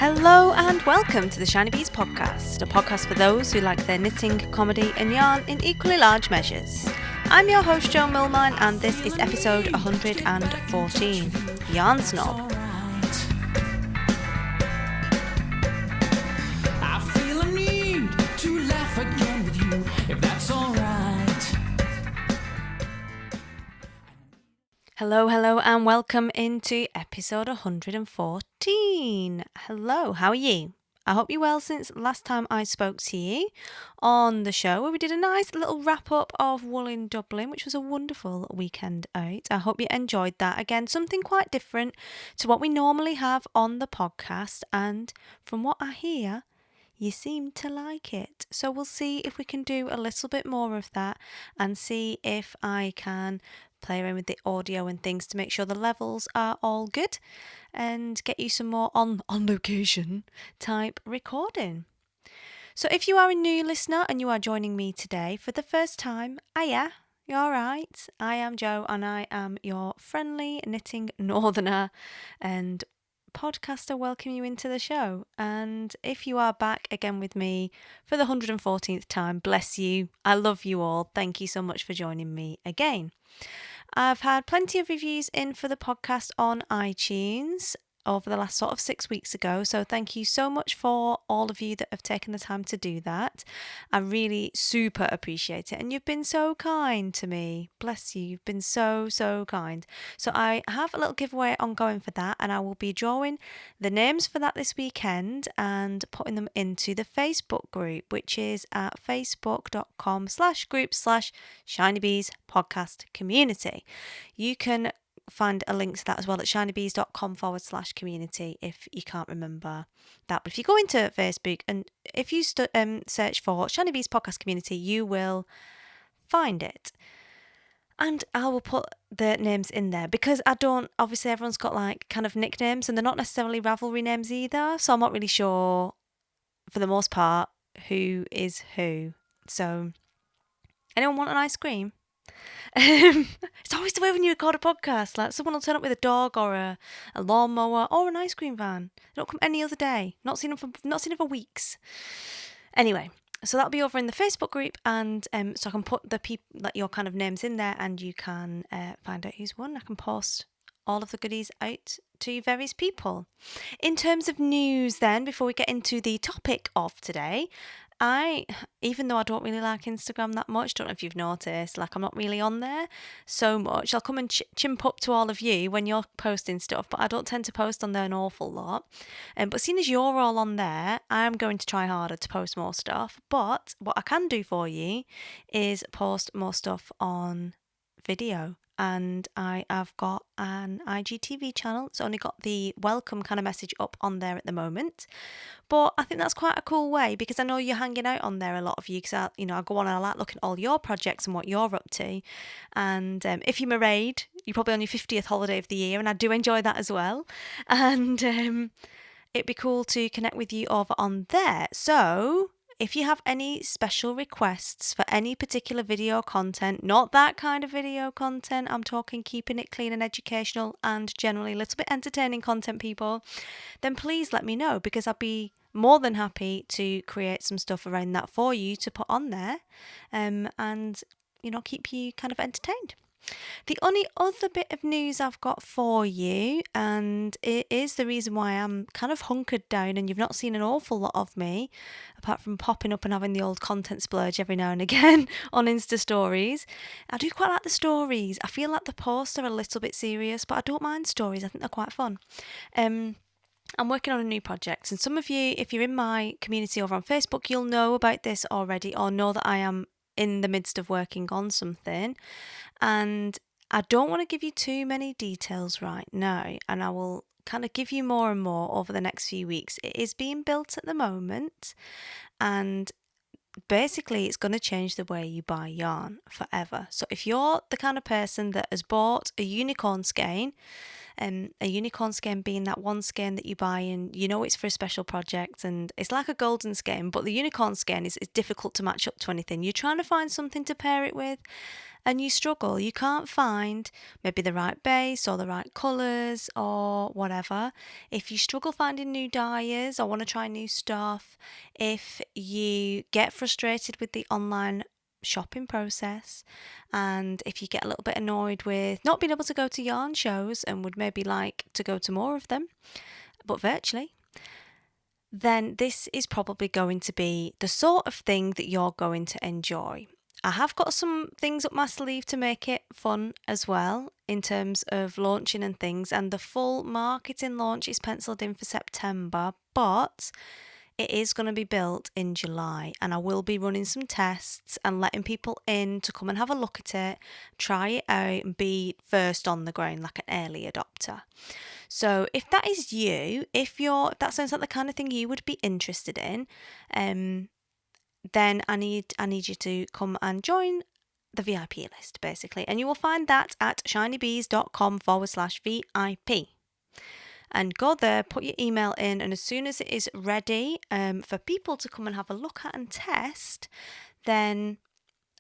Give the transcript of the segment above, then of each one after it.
Hello and welcome to the Shiny Bees podcast, a podcast for those who like their knitting, comedy and yarn in equally large measures. I'm your host Jo Millman and this is episode 114, Yarn Snob. I feel a need to laugh again with you, if that's alright. Hello and welcome into episode 114. Hello, how are you? I hope you're well since last time I spoke to you on the show where we did a nice little wrap up of Wool in Dublin, which was a wonderful weekend out. I hope you enjoyed that. Again, something quite different to what we normally have on the podcast, and from what I hear, you seem to like it. So we'll see if we can do a little bit more of that and see if I can play around with the audio and things to make sure the levels are all good and get you some more on location type recording. So if you are a new listener and you are joining me today for the first time, hiya, you're all right. I am Jo and I am your friendly knitting northerner and podcaster welcome you into the show. And if you are back again with me for the 114th time, bless you. I love you all. Thank you so much for joining me again. I've had plenty of reviews in for the podcast on iTunes over the last sort of 6 weeks ago. So thank you so much for all of you that have taken the time to do that. I really super appreciate it. And you've been so kind to me. Bless you. You've been so kind. So I have a little giveaway ongoing for that. And I will be drawing the names for that this weekend and putting them into the Facebook group, which is at facebook.com/group/shinybees podcast community. You can find a link to that as well at shinybees.com/community if you can't remember that. But if you go into Facebook and if you search for Shiny Bees Podcast Community, you will find it. And I will put the names in there because obviously everyone's got like kind of nicknames and they're not necessarily Ravelry names either. So I'm not really sure for the most part who is who. So anyone want an ice cream? It's always the way when you record a podcast, like someone will turn up with a dog or a lawnmower or an ice cream van. They don't come any other day. Not seen them for weeks. Anyway, so that'll be over in the Facebook group, and so I can put your kind of names in there, and you can find out who's won. I can post all of the goodies out to various people. In terms of news, then, before we get into the topic of today, even though I don't really like Instagram that much, don't know if you've noticed, like I'm not really on there so much. I'll come and chimp up to all of you when you're posting stuff, but I don't tend to post on there an awful lot. But seeing as you're all on there, I'm going to try harder to post more stuff. But what I can do for you is post more stuff on video. And I have got an IGTV channel. It's only got the welcome kind of message up on there at the moment. But I think that's quite a cool way because I know you're hanging out on there, a lot of you, because I go on and I like looking at all your projects and what you're up to. And if you're married, you're probably on your 50th holiday of the year, and I do enjoy that as well. And it'd be cool to connect with you over on there. So if you have any special requests for any particular video content, not that kind of video content, I'm talking keeping it clean and educational and generally a little bit entertaining content, people, then please let me know because I'll be more than happy to create some stuff around that for you to put on there and, keep you kind of entertained. The only other bit of news I've got for you, and it is the reason why I'm kind of hunkered down and you've not seen an awful lot of me, apart from popping up and having the old content splurge every now and again on Insta stories. I do quite like the stories. I feel like the posts are a little bit serious, but I don't mind stories. I think they're quite fun. I'm working on a new project, and some of you, if you're in my community over on Facebook, you'll know about this already or know that I am in the midst of working on something, and I don't want to give you too many details right now, and I will kind of give you more and more over the next few weeks. It is being built at the moment, and basically it's going to change the way you buy yarn forever. So if you're the kind of person that has bought a unicorn skein A unicorn skein being that one skein that you buy and you know it's for a special project, and it's like a golden skein, but the unicorn skein is difficult to match up to anything. You're trying to find something to pair it with, and you struggle. You can't find maybe the right base or the right colours or whatever. If you struggle finding new dyers or want to try new stuff, if you get frustrated with the online shopping process, and if you get a little bit annoyed with not being able to go to yarn shows and would maybe like to go to more of them, but virtually, then this is probably going to be the sort of thing that you're going to enjoy. I have got some things up my sleeve to make it fun as well in terms of launching and things, and the full marketing launch is penciled in for September, but it is going to be built in July, and I will be running some tests and letting people in to come and have a look at it, try it out, and be first on the ground like an early adopter. So if that is you, if that sounds like the kind of thing you would be interested in, then I need you to come and join the VIP list, basically. And you will find that at shinybees.com/VIP. And go there, put your email in, and as soon as it is ready for people to come and have a look at and test, then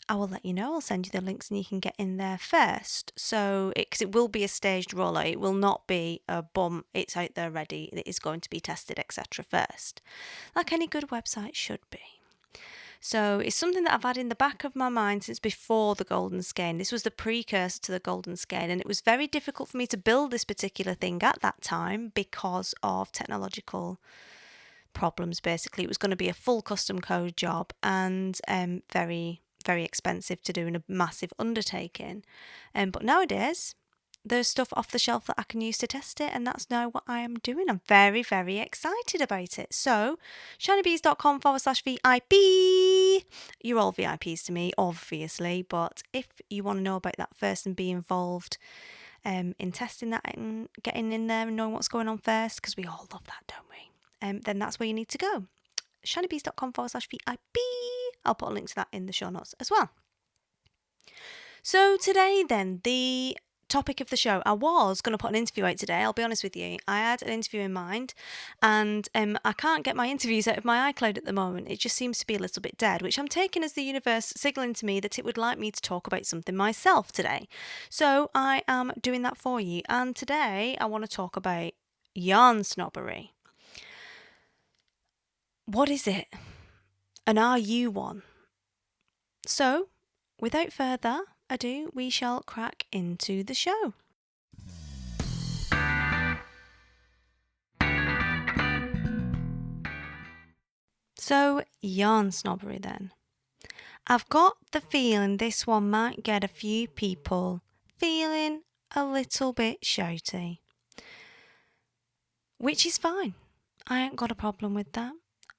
I will let you know. I'll send you the links and you can get in there first. So, because it will be a staged rollout, it will not be a boom, it's out there ready, it is going to be tested, etc. first, like any good website should be. So it's something that I've had in the back of my mind since before the golden skein. This was the precursor to the golden skein, and it was very difficult for me to build this particular thing at that time because of technological problems. Basically, it was going to be a full custom code job and very, very expensive to do in a massive undertaking. But nowadays, there's stuff off the shelf that I can use to test it, and that's now what I am doing. I'm very, very excited about it. So, shinybees.com/VIP. You're all VIPs to me, obviously, but if you want to know about that first and be involved in testing that and getting in there and knowing what's going on first, because we all love that, don't we? Then that's where you need to go. shinybees.com/VIP. I'll put a link to that in the show notes as well. So today then, the topic of the show, I was going to put an interview out today, I'll be honest with you. I had an interview in mind, and I can't get my interviews out of my iCloud at the moment. It just seems to be a little bit dead, which I'm taking as the universe signalling to me that it would like me to talk about something myself today. So I am doing that for you, and today I want to talk about yarn snobbery. What is it? And are you one? So, without further ado, we shall crack into the show. So, yarn snobbery then. I've got the feeling this one might get a few people feeling a little bit shouty. Which is fine. I ain't got a problem with that.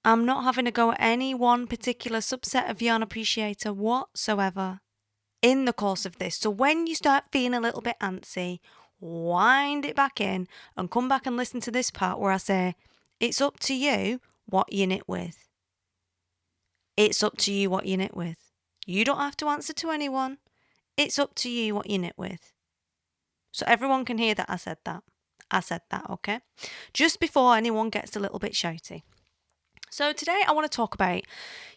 I'm not having a go at any one particular subset of yarn appreciator whatsoever in the course of this. So when you start feeling a little bit antsy, wind it back in and come back and listen to this part where I say, it's up to you what you knit with. It's up to you what you knit with. You don't have to answer to anyone. It's up to you what you knit with. So everyone can hear that I said that. I said that, okay? Just before anyone gets a little bit shouty. So today I want to talk about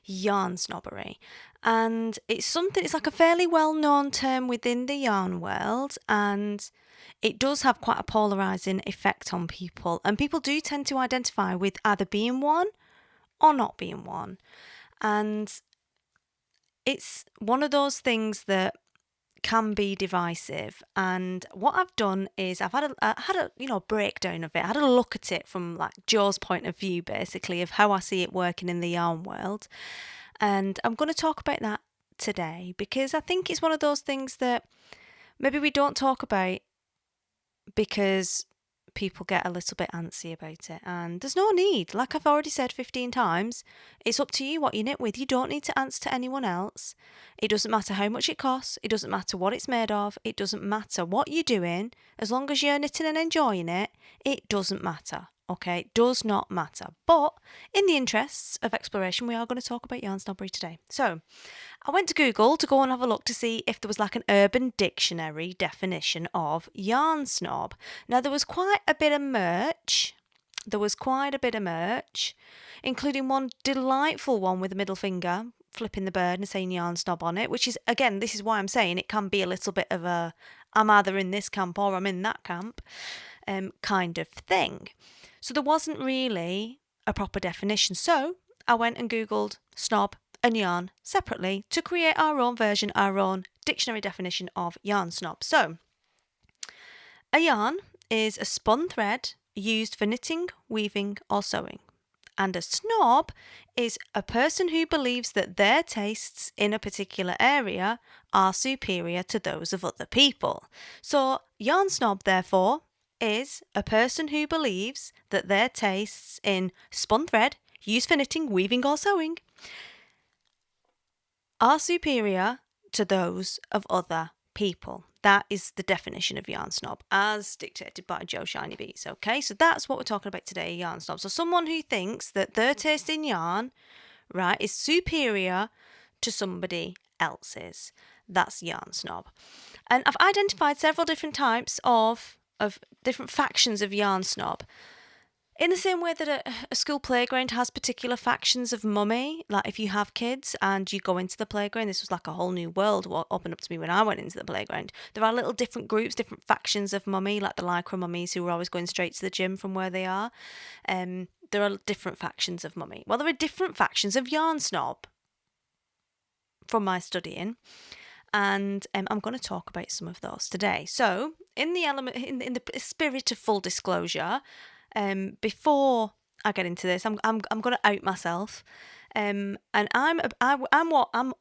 yarn snobbery, and it's like a fairly well-known term within the yarn world, and it does have quite a polarising effect on people, and people do tend to identify with either being one or not being one, and it's one of those things that can be divisive. And what I've done is I've had a breakdown of it. I had a look at it from like Joe's point of view, basically, of how I see it working in the yarn world. And I'm going to talk about that today because I think it's one of those things that maybe we don't talk about because people get a little bit antsy about it, and there's no need. Like I've already said 15 times, it's up to you what you knit with. You don't need to answer to anyone else. It doesn't matter how much it costs. It doesn't matter what it's made of. It doesn't matter what you're doing. As long as you're knitting and enjoying it, it doesn't matter. Okay, does not matter. But in the interests of exploration, we are going to talk about yarn snobbery today. So I went to Google to go and have a look to see if there was like an urban dictionary definition of yarn snob. Now, there was quite a bit of merch. Including one delightful one with a middle finger, flipping the bird and saying yarn snob on it, which is, again, this is why I'm saying it can be a little bit of a, I'm either in this camp or I'm in that camp kind of thing. So there wasn't really a proper definition. So I went and Googled snob and yarn separately to create our own version, our own dictionary definition of yarn snob. So a yarn is a spun thread used for knitting, weaving, or sewing. And a snob is a person who believes that their tastes in a particular area are superior to those of other people. So, yarn snob, therefore, is a person who believes that their tastes in spun thread, used for knitting, weaving, or sewing, are superior to those of other people. That is the definition of yarn snob as dictated by Joe Shiny Beats. Okay, so that's what we're talking about today, yarn snob. So someone who thinks that their taste in yarn, right, is superior to somebody else's. That's yarn snob. And I've identified several different types of different factions of yarn snob. In the same way that a school playground has particular factions of mummy, like if you have kids and you go into the playground, this was like a whole new world what opened up to me when I went into the playground. There are little different groups, different factions of mummy, like the lycra mummies who are always going straight to the gym from where they are. There are different factions of mummy. Well, there are different factions of yarn snob from my studying. And I'm going to talk about some of those today. So, in the spirit of full disclosure, before I get into this, I'm going to out myself, and I'm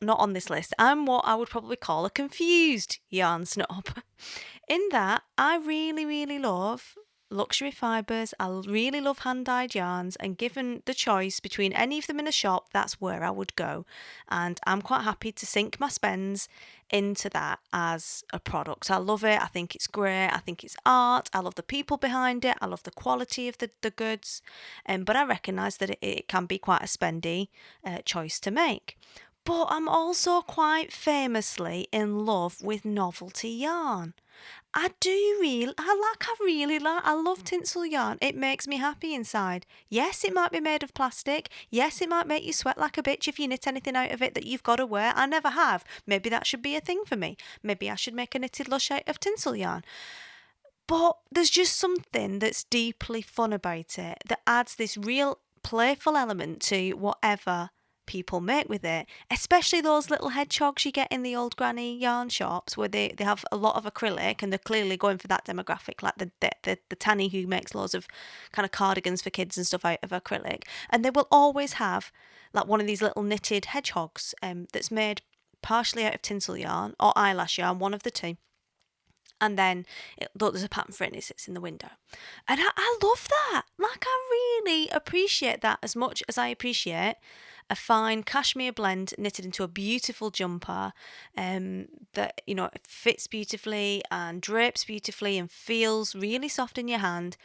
not on this list. I'm what I would probably call a confused yarn snob, in that I really love luxury fibres. I really love hand-dyed yarns, and given the choice between any of them in a shop, that's where I would go. And I'm quite happy to sink my spends into that as a product. I love it. I think it's great. I think it's art. I love the people behind it. I love the quality of the goods. But I recognise that it can be quite a spendy choice to make. But I'm also quite famously in love with novelty yarn. I love tinsel yarn. It makes me happy inside. Yes, it might be made of plastic. Yes, it might make you sweat like a bitch if you knit anything out of it that you've got to wear. I never have. Maybe that should be a thing for me. Maybe I should make a knitted lush out of tinsel yarn. But there's just something that's deeply fun about it that adds this real playful element to whatever people make with it, especially those little hedgehogs you get in the old granny yarn shops where they have a lot of acrylic and they're clearly going for that demographic, like the tanny who makes loads of kind of cardigans for kids and stuff out of acrylic, and they will always have like one of these little knitted hedgehogs that's made partially out of tinsel yarn or eyelash yarn, one of the two. And then there's a pattern for it and it sits in the window. And I love that. Like, I really appreciate that as much as I appreciate a fine cashmere blend knitted into a beautiful jumper that, you know, fits beautifully and drapes beautifully and feels really soft in your hand.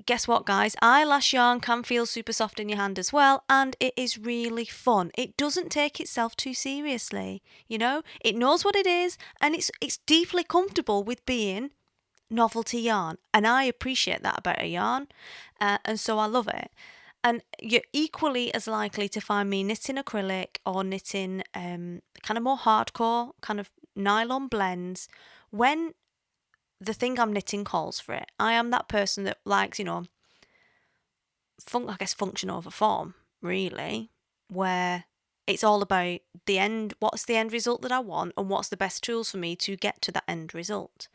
Guess what, guys? Eyelash yarn can feel super soft in your hand as well, and it is really fun. It doesn't take itself too seriously, you know? It knows what it is, and it's deeply comfortable with being novelty yarn, and I appreciate that about a yarn, and so I love it. And you're equally as likely to find me knitting acrylic or knitting kind of more hardcore kind of nylon blends when the thing I'm knitting calls for it. I am that person that likes, you know, function over form, really, where it's all about the end, what's the end result that I want and what's the best tools for me to get to that end result.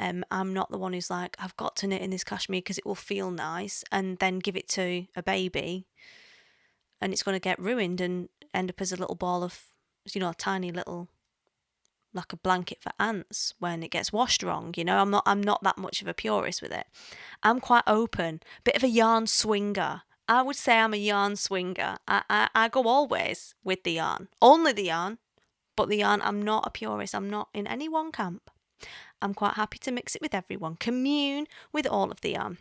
I'm not the one who's like, I've got to knit in this cashmere because it will feel nice and then give it to a baby and it's going to get ruined and end up as a little ball of, you know, a tiny little, like a blanket for ants when it gets washed wrong. You know, I'm not that much of a purist with it. I'm quite open, bit of a yarn swinger. I would say I'm a yarn swinger. I go always with the yarn, only the yarn, but the yarn, I'm not a purist. I'm not in any one camp. I'm quite happy to mix it with everyone, commune with all of the yarn.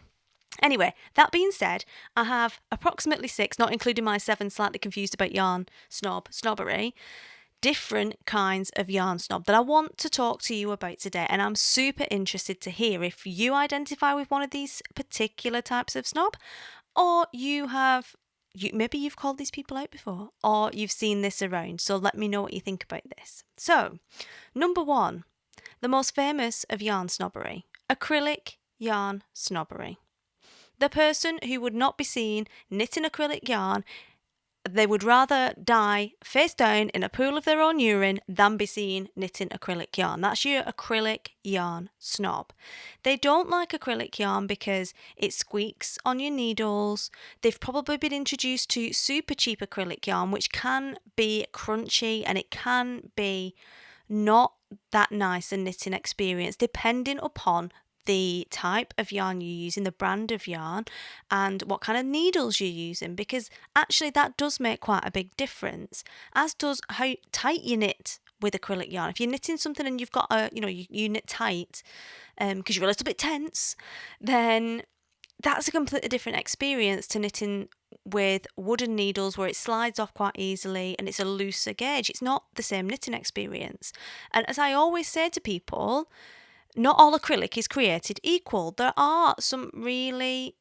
Anyway, that being said, I have approximately 6, not including my 7 slightly confused about yarn snobbery, different kinds of yarn snob that I want to talk to you about today. And I'm super interested to hear if you identify with one of these particular types of snob, or maybe you've called these people out before, or you've seen this around. So let me know what you think about this. So, number 1, the most famous of yarn snobbery, acrylic yarn snobbery. The person who would not be seen knitting acrylic yarn, they would rather die face down in a pool of their own urine than be seen knitting acrylic yarn. That's your acrylic yarn snob. They don't like acrylic yarn because it squeaks on your needles. They've probably been introduced to super cheap acrylic yarn, which can be crunchy and it can be not that nice a knitting experience, depending upon the type of yarn you're using, the brand of yarn, and what kind of needles you're using, because actually that does make quite a big difference, as does how tight you knit with acrylic yarn. If you're knitting something and you've got you knit tight because you're a little bit tense, then that's a completely different experience to knitting with wooden needles where it slides off quite easily and it's a looser gauge. It's not the same knitting experience. And as I always say to people, not all acrylic is created equal. There are some really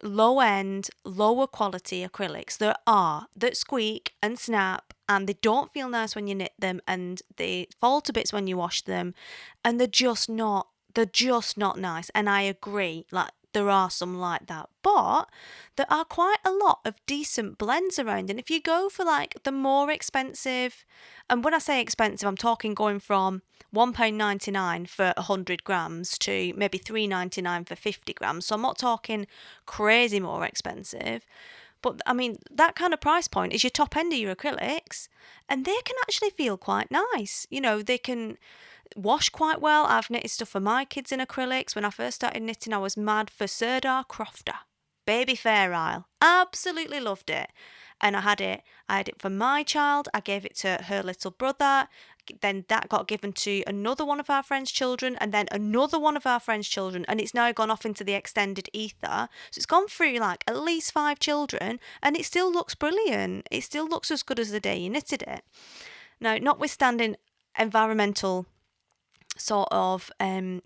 low end, lower quality acrylics that squeak and snap and they don't feel nice when you knit them and they fall to bits when you wash them and they're just not nice. And I agree, like there are some like that, but there are quite a lot of decent blends around. And if you go for like the more expensive, and when I say expensive, I'm talking going from £1.99 for 100 grams to maybe £3.99 for 50 grams. So I'm not talking crazy more expensive. But I mean, that kind of price point is your top end of your acrylics, and they can actually feel quite nice. You know, they can wash quite well. I've knitted stuff for my kids in acrylics. When I first started knitting, I was mad for Sirdar Crofter, Baby Fair Isle. Absolutely loved it. And I had it for my child. I gave it to her little brother. Then that got given to another one of our friends' children, and then another one of our friends' children, and it's now gone off into the extended ether. So it's gone through like at least 5 children, and it still looks brilliant. It still looks as good as the day you knitted it. Now, notwithstanding environmental sort of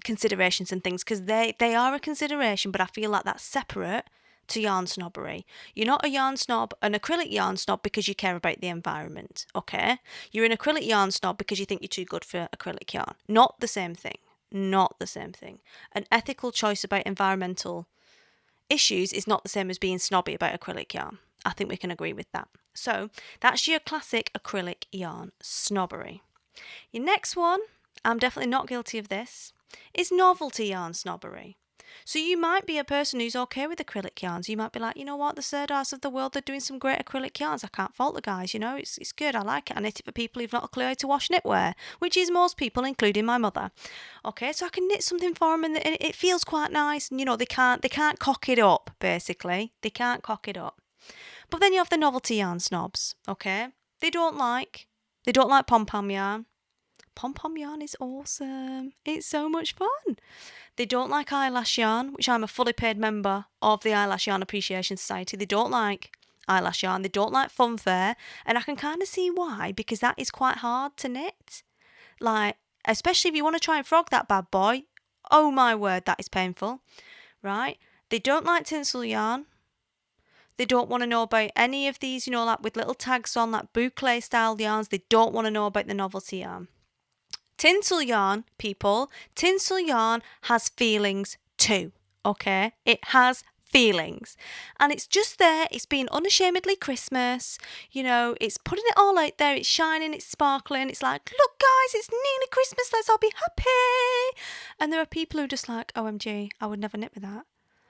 considerations and things, because they are a consideration, but I feel like that's separate to yarn snobbery. You're not an acrylic yarn snob because you care about the environment, okay? You're an acrylic yarn snob because you think you're too good for acrylic yarn. Not the same thing. Not the same thing. An ethical choice about environmental issues is not the same as being snobby about acrylic yarn. I think we can agree with that. So that's your classic acrylic yarn snobbery. Your next one, I'm definitely not guilty of this, is novelty yarn snobbery. So you might be a person who's okay with acrylic yarns. You might be like, you know what, the Sirdars of the world, they're doing some great acrylic yarns. I can't fault the guys, you know, it's good. I like it. I knit it for people who've not a clue how to wash knitwear, which is most people, including my mother. Okay, so I can knit something for them and it feels quite nice. And, you know, they can't cock it up, basically. They can't cock it up. But then you have the novelty yarn snobs, okay? They don't like pom-pom yarn. Pom-pom yarn is awesome. It's so much fun. They don't like eyelash yarn, which I'm a fully paid member of the Eyelash Yarn Appreciation Society. They don't like eyelash yarn. They don't like funfair. And I can kind of see why, because that is quite hard to knit. Like, especially if you want to try and frog that bad boy. Oh my word, that is painful. Right? They don't like tinsel yarn. They don't want to know about any of these, you know, like with little tags on, like boucle style yarns. They don't want to know about the novelty yarn. Tinsel yarn, people, tinsel yarn has feelings too, okay? It has feelings. And it's just there, it's being unashamedly Christmas, you know, it's putting it all out there, it's shining, it's sparkling, it's like, look guys, it's nearly Christmas, let's all be happy. And there are people who are just like, OMG, I would never knit with that.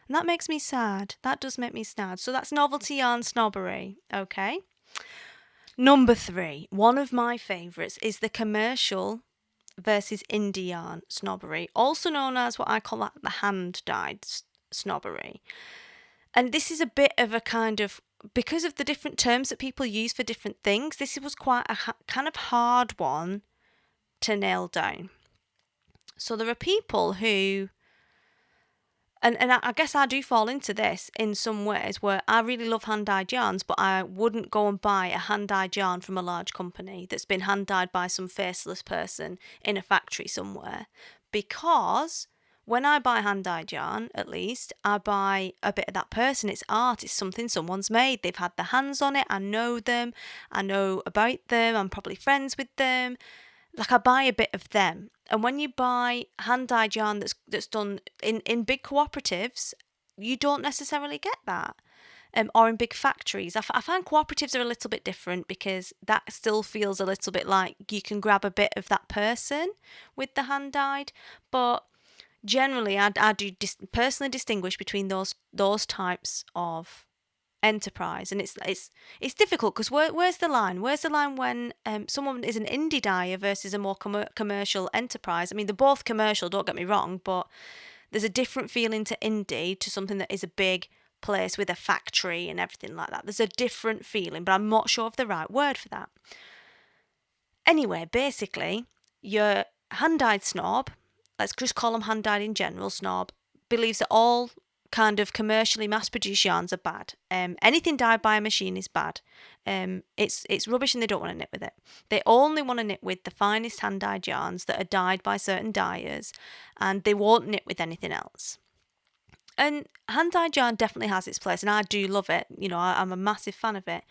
And that makes me sad. That does make me sad. So that's novelty yarn snobbery, okay? Number 3, one of my favourites is the commercial versus indie yarn snobbery, also known as what I call that the hand-dyed snobbery. And this is a bit of a kind of, because of the different terms that people use for different things, this was quite a kind of hard one to nail down. So there are people who And I guess I do fall into this in some ways where I really love hand-dyed yarns, but I wouldn't go and buy a hand-dyed yarn from a large company that's been hand-dyed by some faceless person in a factory somewhere. Because when I buy hand-dyed yarn, at least, I buy a bit of that person. It's art, it's something someone's made. They've had their hands on it. I know them. I know about them. I'm probably friends with them. Like, I buy a bit of them. And when you buy hand-dyed yarn that's done in big cooperatives, you don't necessarily get that. Or in big factories. I find cooperatives are a little bit different because that still feels a little bit like you can grab a bit of that person with the hand-dyed. But generally, I do personally distinguish between those types of enterprise, and it's difficult because where's the line? Where's the line when someone is an indie dyer versus a more commercial enterprise? I mean, they're both commercial. Don't get me wrong, but there's a different feeling to indie to something that is a big place with a factory and everything like that. There's a different feeling, but I'm not sure of the right word for that. Anyway, basically, your hand-dyed snob, let's just call them hand-dyed in general, snob, believes that all kind of commercially mass-produced yarns are bad. Anything dyed by a machine is bad. It's rubbish and they don't want to knit with it. They only want to knit with the finest hand-dyed yarns that are dyed by certain dyers, and they won't knit with anything else. And hand-dyed yarn definitely has its place, and I do love it. You know, I'm a massive fan of it.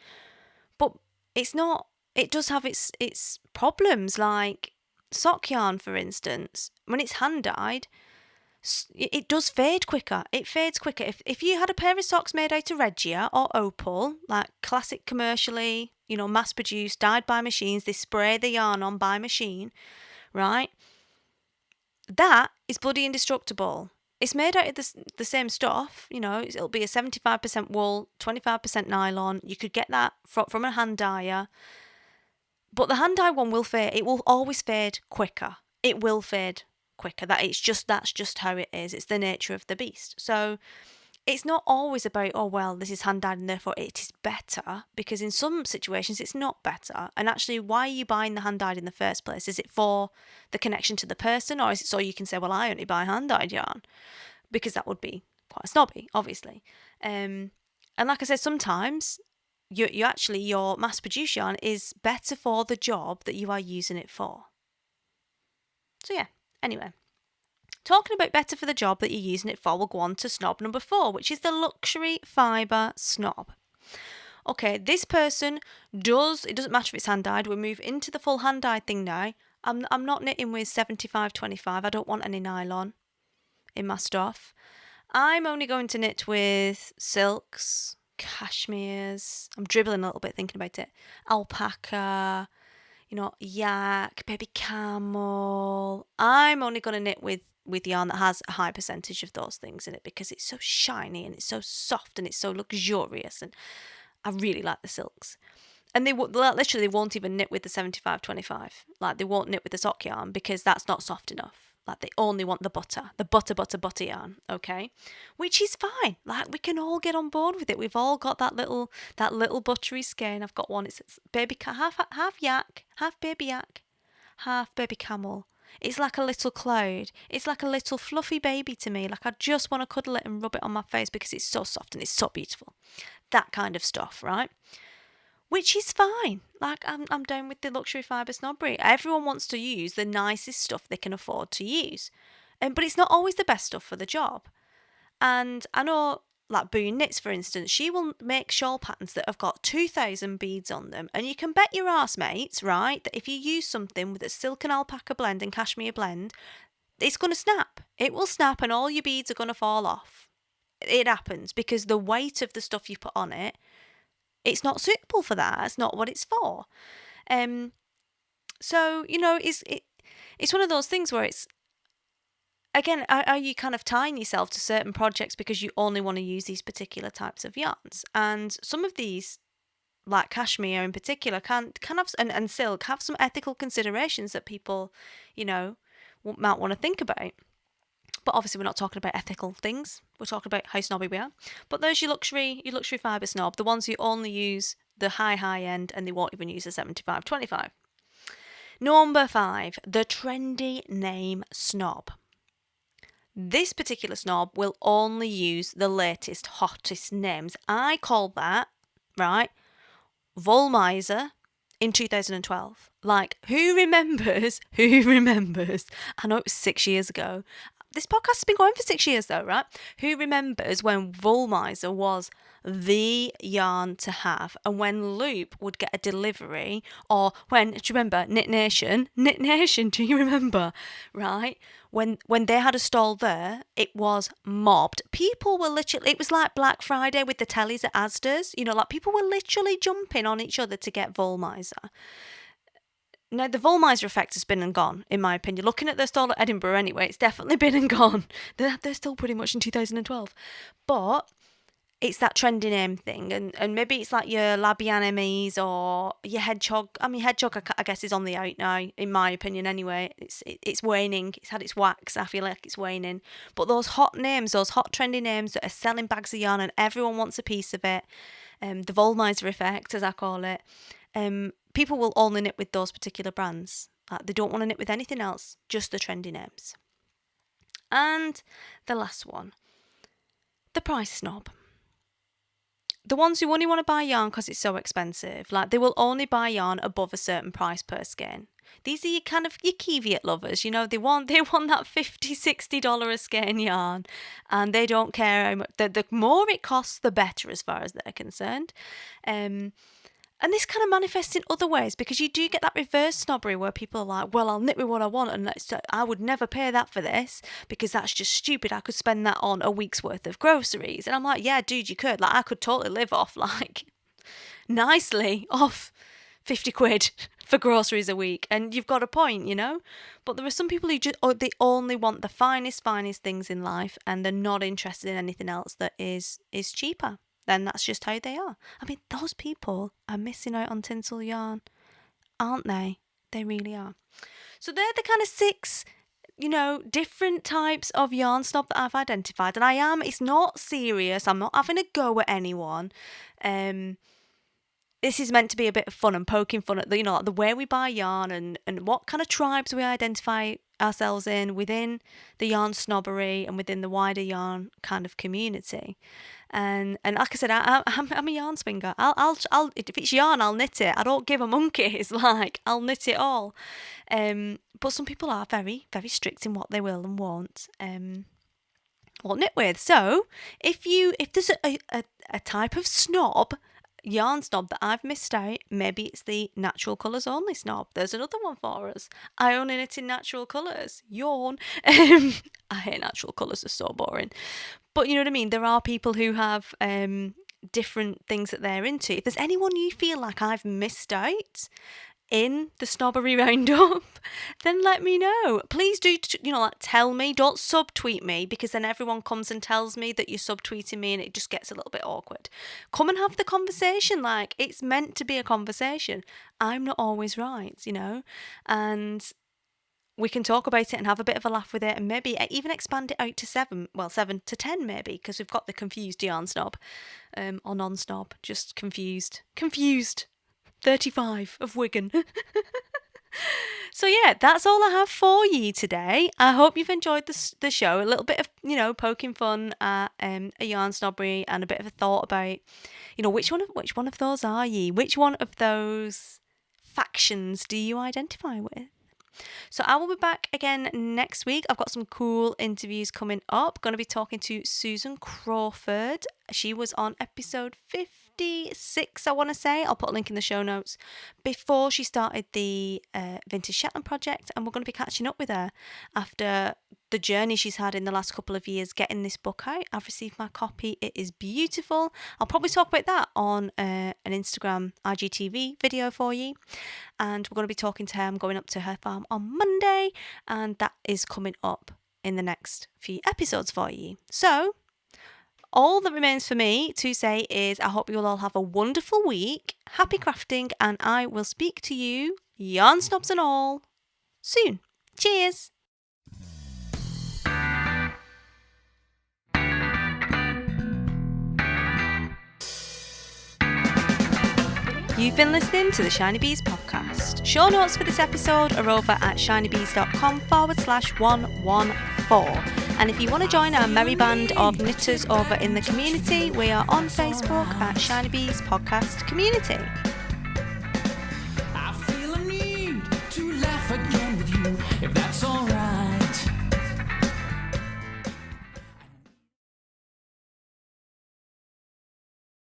But it's not. It does have its problems, like sock yarn, for instance. When it's hand dyed, it does fade quicker. It fades quicker. If you had a pair of socks made out of Regia or Opal, like classic commercially, mass produced, dyed by machines, they spray the yarn on by machine, right? That is bloody indestructible. It's made out of the same stuff, it'll be a 75% wool, 25% nylon. You could get that from a hand dyer. But the hand dye one will fade. It will always fade quicker. It will fade quicker. That's just how it is. It's the nature of the beast. So it's not always about, oh well, this is hand dyed and therefore it is better, because in some situations it's not better. And actually, why are you buying the hand dyed in the first place? Is it for the connection to the person, or is it so you can say, well, I only buy hand dyed yarn? Because that would be quite snobby, obviously. And like I said, sometimes your mass produced yarn is better for the job that you are using it for. So yeah, anyway, talking about better for the job that you're using it for, we'll go on to snob number 4, which is the luxury fibre snob. Okay, this person it doesn't matter if it's hand dyed, we'll move into the full hand dyed thing now. I'm not knitting with 75-25, I don't want any nylon in my stuff. I'm only going to knit with silks, cashmeres. I'm dribbling a little bit thinking about it. Alpaca, yak, baby camel. I'm only going to knit with yarn that has a high percentage of those things in it because it's so shiny and it's so soft and it's so luxurious, and I really like the silks. And they won't even knit with the 75-25. Like, they won't knit with the sock yarn because that's not soft enough. Like, they only want the butter yarn, okay? Which is fine. Like, we can all get on board with it. We've all got that little buttery skein. I've got one. It's baby half yak, half baby yak, half baby camel. It's like a little cloud. It's like a little fluffy baby to me. Like, I just want to cuddle it and rub it on my face because it's so soft and it's so beautiful. That kind of stuff, right? Which is fine. Like, I'm down with the luxury fibre snobbery. Everyone wants to use the nicest stuff they can afford to use. But it's not always the best stuff for the job. And I know, like Boone Knits, for instance, she will make shawl patterns that have got 2,000 beads on them. And you can bet your arse, mates, right, that if you use something with a silk and alpaca blend and cashmere blend, it's going to snap. It will snap and all your beads are going to fall off. It happens because the weight of the stuff you put on it, it's not suitable for that. It's not what it's for. So, it's one of those things where it's, again, are you kind of tying yourself to certain projects because you only want to use these particular types of yarns? And some of these, like cashmere in particular, can have, and silk, have some ethical considerations that people, might want to think about. But obviously, we're not talking about ethical things. We're talking about how snobby we are. But there's your luxury fibre snob, the ones who only use the high end and they won't even use the 75-25. Number 5, the trendy name snob. This particular snob will only use the latest, hottest names. I call that, right, Vollmeiser in 2012. Like, who remembers? Who remembers? I know it was 6 years ago. This podcast has been going for 6 years though, right? Who remembers when Vollmeiser was the yarn to have, and when Loop would get a delivery, or when, do you remember Knit Nation? Knit Nation, do you remember? Right? When they had a stall there, it was mobbed. People were literally, it was like Black Friday with the tellies at Asda's. You know, like people were literally jumping on each other to get Vollmeiser. No, the Vollmeiser effect has been and gone, in my opinion. Looking at their stall at Edinburgh anyway, it's definitely been and gone. They're still pretty much in 2012. But it's that trendy name thing, and maybe it's like your Labianimes or your Hedgehog. I mean, Hedgehog, I guess, is on the out now, in my opinion anyway. It's waning. It's had its wax. I feel like it's waning. But those hot names, those hot trendy names that are selling bags of yarn and everyone wants a piece of it, the Vollmeiser effect, as I call it, people will only knit with those particular brands. Like, they don't want to knit with anything else, just the trendy names. And the last one, the price snob. The ones who only want to buy yarn because it's so expensive. Like, they will only buy yarn above a certain price per skein. These are your kind of your caveat lovers, you know, they want that $50-$60 a skein yarn, and they don't care how much. The more it costs, the better as far as they're concerned. And this kind of manifests in other ways, because you do get that reverse snobbery where people are like, well, I'll knit with what I want, and I would never pay that for this because that's just stupid. I could spend that on a week's worth of groceries. And I'm like, yeah, dude, you could. Like, I could totally live off, like, nicely off 50 quid for groceries a week. And you've got a point, you know? But there are some people who they only want the finest things in life, and they're not interested in anything else that is cheaper. Then that's just how they are. I mean, those people are missing out on tinsel yarn, aren't they? They really are. So they're the kind of 6, you know, different types of yarn snob that I've identified. And it's not serious. I'm not having a go at anyone. This is meant to be a bit of fun and poking fun at the, you know, like the way we buy yarn and what kind of tribes we identify ourselves in within the yarn snobbery and within the wider yarn kind of community. And like I said, I'm a yarn swinger. I'll if it's yarn, I'll knit it. I don't give a monkeys. Like, I'll knit it all. But some people are very, very strict in what they will and won't knit with. So if there's a type of snob, yarn snob, that I've missed out, maybe it's the natural colours only snob. There's another one for us. I only knit in natural colours. Yawn. I hate natural colours, they're so boring. But you know what I mean? There are people who have different things that they're into. If there's anyone you feel like I've missed out in the snobbery roundup, then let me know. Please do, like, tell me. Don't subtweet me, because then everyone comes and tells me that you're subtweeting me and it just gets a little bit awkward. Come and have the conversation. Like, it's meant to be a conversation. I'm not always right, you know, and we can talk about it and have a bit of a laugh with it, and maybe even expand it out to 7 to 10 maybe, because we've got the confused yarn snob, or non-snob, just confused 35 of Wigan. So yeah, that's all I have for you today. I hope you've enjoyed the show. A little bit of, you know, poking fun at a yarn snobbery, and a bit of a thought about, you know, which one of those are ye? Which one of those factions do you identify with? So I will be back again next week. I've got some cool interviews coming up. Going to be talking to Susan Crawford. She was on episode 56, I want to say. I'll put a link in the show notes. Before she started the Vintage Shetland project, and we're going to be catching up with her after the journey she's had in the last couple of years getting this book out. I've received my copy. It is beautiful. I'll probably talk about that on an Instagram IGTV video for you. And we're going to be talking to her. I'm going up to her farm on Monday, and that is coming up in the next few episodes for you. So all that remains for me to say is I hope you will all have a wonderful week. Happy crafting, and I will speak to you, yarn snobs and all, soon. Cheers. You've been listening to the Shiny Bees podcast. Show notes for this episode are over at shinybees.com/114. And if you want to join our merry band of knitters over in the community, we are on Facebook at Shiny Bees Podcast Community.